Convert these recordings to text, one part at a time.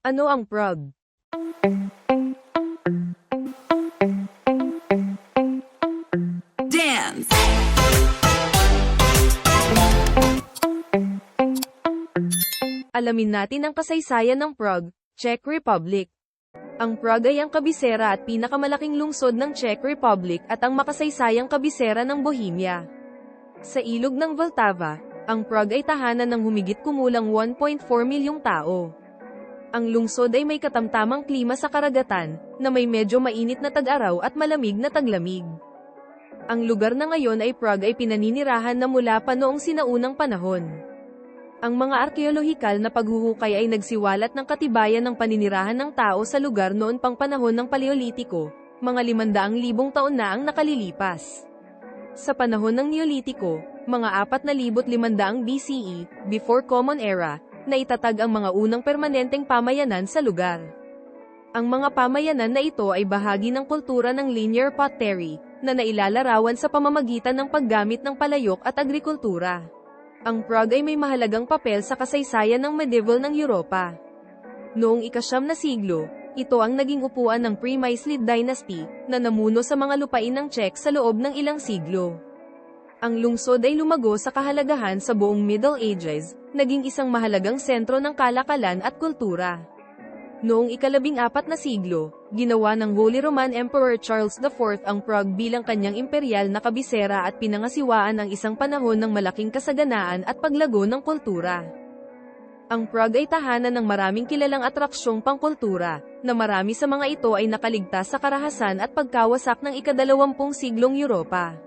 Ano ang Prague? Dance! Alamin natin ang kasaysayan ng Prague, Czech Republic. Ang Prague ay ang kabisera at pinakamalaking lungsod ng Czech Republic at ang makasaysayang kabisera ng Bohemia. Sa ilog ng Vltava, ang Prague ay tahanan ng humigit kumulang 1.4 milyong tao. Ang lungsod ay may katamtamang klima sa karagatan, na may medyo mainit na tag-araw at malamig na taglamig. Ang lugar na ngayon ay Prague ay pinaninirahan na mula pa noong sinaunang panahon. Ang mga arkeolohikal na paghuhukay ay nagsiwalat ng katibayan ng paninirahan ng tao sa lugar noon pang panahon ng Paleolitiko, mga 500,000 taon na ang nakalilipas. Sa panahon ng Neolitiko, mga 4,500 BCE, before Common Era, na itatag ang mga unang permanenteng pamayanan sa lugar. Ang mga pamayanan na ito ay bahagi ng kultura ng linear pottery, na nailalarawan sa pamamagitan ng paggamit ng palayok at agrikultura. Ang Prague ay may mahalagang papel sa kasaysayan ng medieval ng Europa. Noong ika-9 na siglo, ito ang naging upuan ng Pre-Myslid Dynasty, na namuno sa mga lupain ng Czech sa loob ng ilang siglo. Ang lungsod ay lumago sa kahalagahan sa buong Middle Ages, naging isang mahalagang sentro ng kalakalan at kultura. Noong ika-14 na siglo, ginawa ng Holy Roman Emperor Charles IV ang Prague bilang kanyang imperial na kabisera at pinangasiwaan ang isang panahon ng malaking kasaganaan at paglago ng kultura. Ang Prague ay tahanan ng maraming kilalang atraksyong pangkultura, na marami sa mga ito ay nakaligtas sa karahasan at pagkawasak ng ika-20 siglong Europa.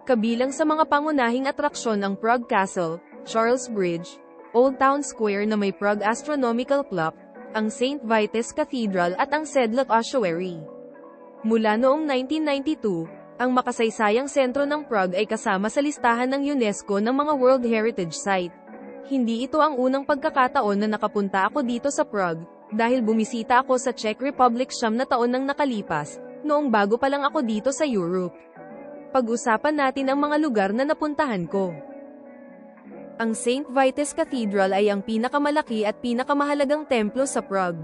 Kabilang sa mga pangunahing atraksyon ang Prague Castle, Charles Bridge, Old Town Square na may Prague Astronomical Clock, ang St. Vitus Cathedral at ang Sedlec Ossuary. Mula noong 1992, ang makasaysayang sentro ng Prague ay kasama sa listahan ng UNESCO ng mga World Heritage Site. Hindi ito ang unang pagkakataon na nakapunta ako dito sa Prague, dahil bumisita ako sa Czech Republic 9 na taon nang nakalipas, noong bago pa lang ako dito sa Europe. Pag-usapan natin ang mga lugar na napuntahan ko. Ang St. Vitus Cathedral ay ang pinakamalaki at pinakamahalagang templo sa Prague.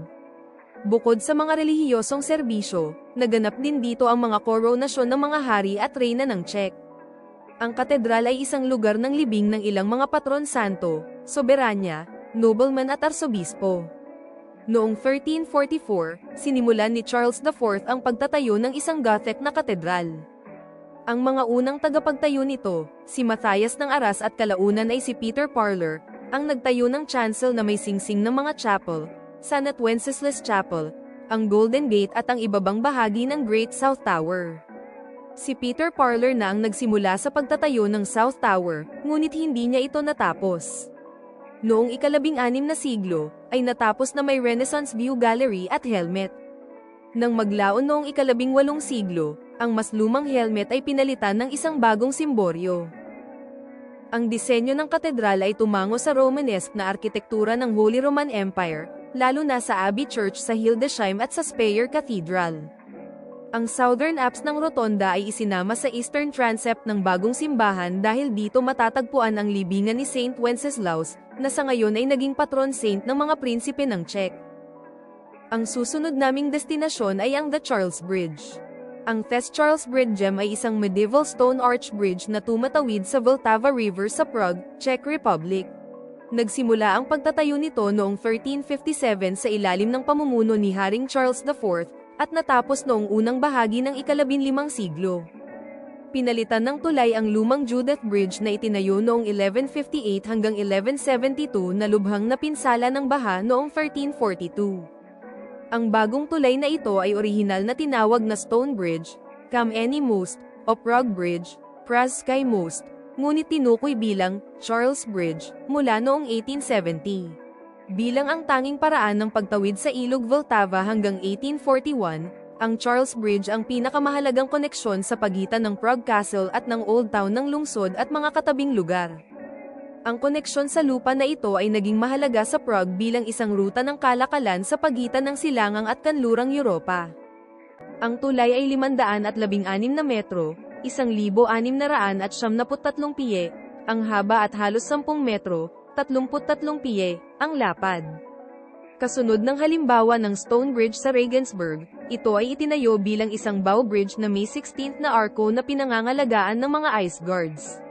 Bukod sa mga relihiyosong serbisyo, naganap din dito ang mga koronasyon ng mga hari at reyna ng Czech. Ang katedral ay isang lugar ng libing ng ilang mga patron santo, soberanya, nobleman at arsobispo. Noong 1344, sinimulan ni Charles IV ang pagtatayo ng isang Gothic na katedral. Ang mga unang tagapagtayo nito, si Matthias ng Aras at kalaunan ay si Peter Parler, ang nagtayo ng chancel na may singsing ng mga chapel, St. Wenceslas Chapel, ang Golden Gate at ang ibabang bahagi ng Great South Tower. Si Peter Parler na ang nagsimula sa pagtatayo ng South Tower, ngunit hindi niya ito natapos. Noong ika-16 na siglo, ay natapos na may Renaissance View Gallery at helmet. Nang maglaon noong ika-18 siglo, ang mas lumang helmet ay pinalitan ng isang bagong simboryo. Ang disenyo ng katedral ay tumango sa Romanesque na arkitektura ng Holy Roman Empire, lalo na sa Abbey Church sa Hildesheim at sa Speyer Cathedral. Ang southern apse ng rotonda ay isinama sa eastern transept ng bagong simbahan dahil dito matatagpuan ang libingan ni St. Wenceslaus, na sa ngayon ay naging patron saint ng mga prinsipe ng Czech. Ang susunod naming destinasyon ay ang The Charles Bridge. Ang Thes Charles Bridge ay isang medieval stone arch bridge na tumatawid sa Vltava River sa Prague, Czech Republic. Nagsimula ang pagtatayo nito noong 1357 sa ilalim ng pamumuno ni Haring Charles IV, at natapos noong unang bahagi ng ika-15 siglo. Pinalitan ng tulay ang lumang Judith Bridge na itinayo noong 1158 hanggang 1172 na lubhang napinsala ng baha noong 1342. Ang bagong tulay na ito ay orihinal na tinawag na Stone Bridge, Kameny Most, o Prague Bridge, Pražský Most, ngunit tinukoy bilang Charles Bridge mula noong 1870. Bilang ang tanging paraan ng pagtawid sa ilog Vltava hanggang 1841, ang Charles Bridge ang pinakamahalagang koneksyon sa pagitan ng Prague Castle at ng Old Town ng lungsod at mga katabing lugar. Ang koneksyon sa lupa na ito ay naging mahalaga sa Prague bilang isang ruta ng kalakalan sa pagitan ng silangang at kanlurang Europa. Ang tulay ay 516 na metro, 1,673 piye, ang haba at halos 10 metro, 33 piye, ang lapad. Kasunod ng halimbawa ng Stone Bridge sa Regensburg, ito ay itinayo bilang isang bow bridge na may 16th na arko na pinangangalagaan ng mga ice guards.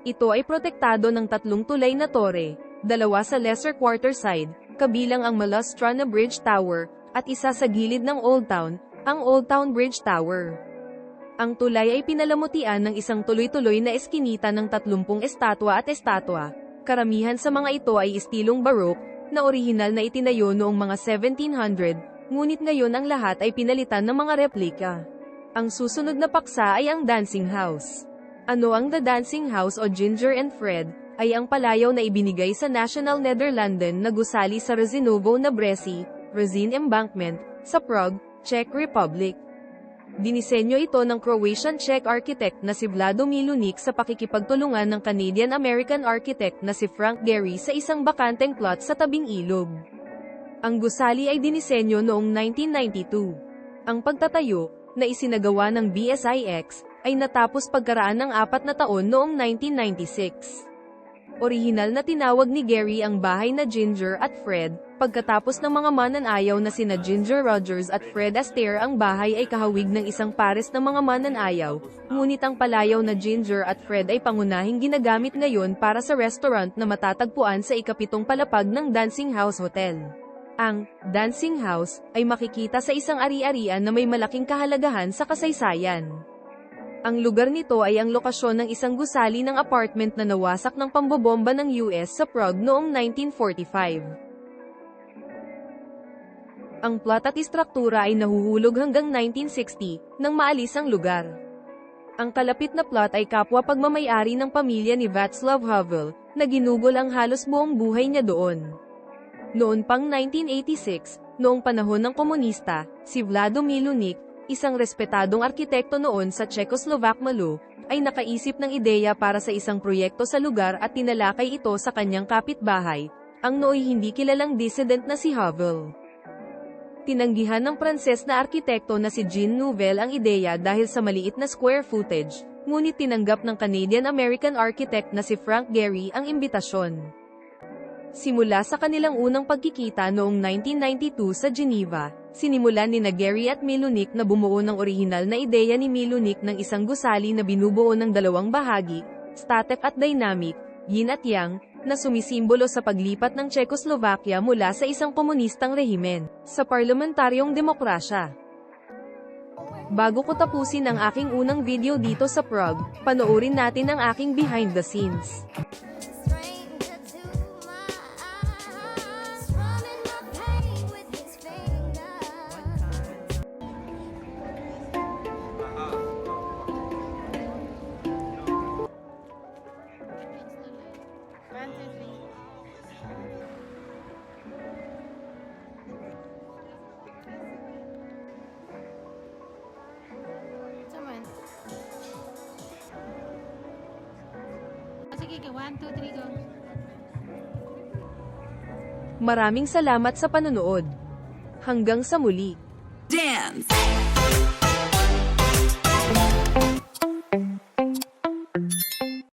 Ito ay protektado ng 3 tulay na tore, 2 sa lesser quarter side, kabilang ang Malustrana Bridge Tower, at isa sa gilid ng Old Town, ang Old Town Bridge Tower. Ang tulay ay pinalamutian ng isang tuloy-tuloy na eskinita ng 30 estatwa at estatwa. Karamihan sa mga ito ay estilong Baroque, na orihinal na itinayo noong mga 1700, ngunit ngayon ang lahat ay pinalitan ng mga replika. Ang susunod na paksa ay ang Dancing House. Ano ang The Dancing House o Ginger and Fred, ay ang palayaw na ibinigay sa National Nederlanden na gusali sa Rezinovo na Bressy, Rezin Embankment, sa Prague, Czech Republic. Dinisenyo ito ng Croatian-Czech architect na si Vlado Milunik sa pakikipagtulungan ng Canadian-American architect na si Frank Gehry sa isang bakanteng plot sa tabing ilog. Ang gusali ay dinisenyo noong 1992. Ang pagtatayo, na isinagawa ng BSIX, ay natapos pagkaraan ng 4 na taon noong 1996. Orihinal na tinawag ni Gehry ang bahay na Ginger at Fred, pagkatapos ng mga mananayaw na sina Ginger Rogers at Fred Astaire. Ang bahay ay kahawig ng isang pares ng mga mananayaw, ngunit ang palayaw na Ginger at Fred ay pangunahing ginagamit ngayon para sa restaurant na matatagpuan sa ika-7 palapag ng Dancing House Hotel. Ang Dancing House ay makikita sa isang ari-arian na may malaking kahalagahan sa kasaysayan. Ang lugar nito ay ang lokasyon ng isang gusali ng apartment na nawasak ng pambobomba ng US sa Prague noong 1945. Ang plot at istruktura ay nahuhulog hanggang 1960, nang maalis ang lugar. Ang kalapit na plot ay kapwa pagmamayari ng pamilya ni Václav Havel, na ginugol ang halos buong buhay niya doon. Noon pang 1986, noong panahon ng komunista, si Vlado Milunik, isang respetadong arkitekto noon sa Czechoslovak Malo, ay nakaisip ng ideya para sa isang proyekto sa lugar at tinalakay ito sa kanyang kapitbahay, ang nooy hindi kilalang dissident na si Havel. Tinanggihan ng Pranses na arkitekto na si Jean Nouvel ang ideya dahil sa maliit na square footage, ngunit tinanggap ng Canadian-American architect na si Frank Gehry ang imbitasyon. Simula sa kanilang unang pagkikita noong 1992 sa Geneva, sinimulan ni Gehry at Milunik na bumuo ng orihinal na ideya ni Milunik ng isang gusali na binubuo ng 2 bahagi, static at dynamic, yin at yang, na sumisimbolo sa paglipat ng Czechoslovakia mula sa isang komunistang rehimen sa parlamentaryong demokrasya. Bago ko tapusin ang aking unang video dito sa Prague, panoorin natin ang aking behind the scenes. Sige, 1, 2, 3, go. Maraming salamat sa panonood. Hanggang sa muli. Dance!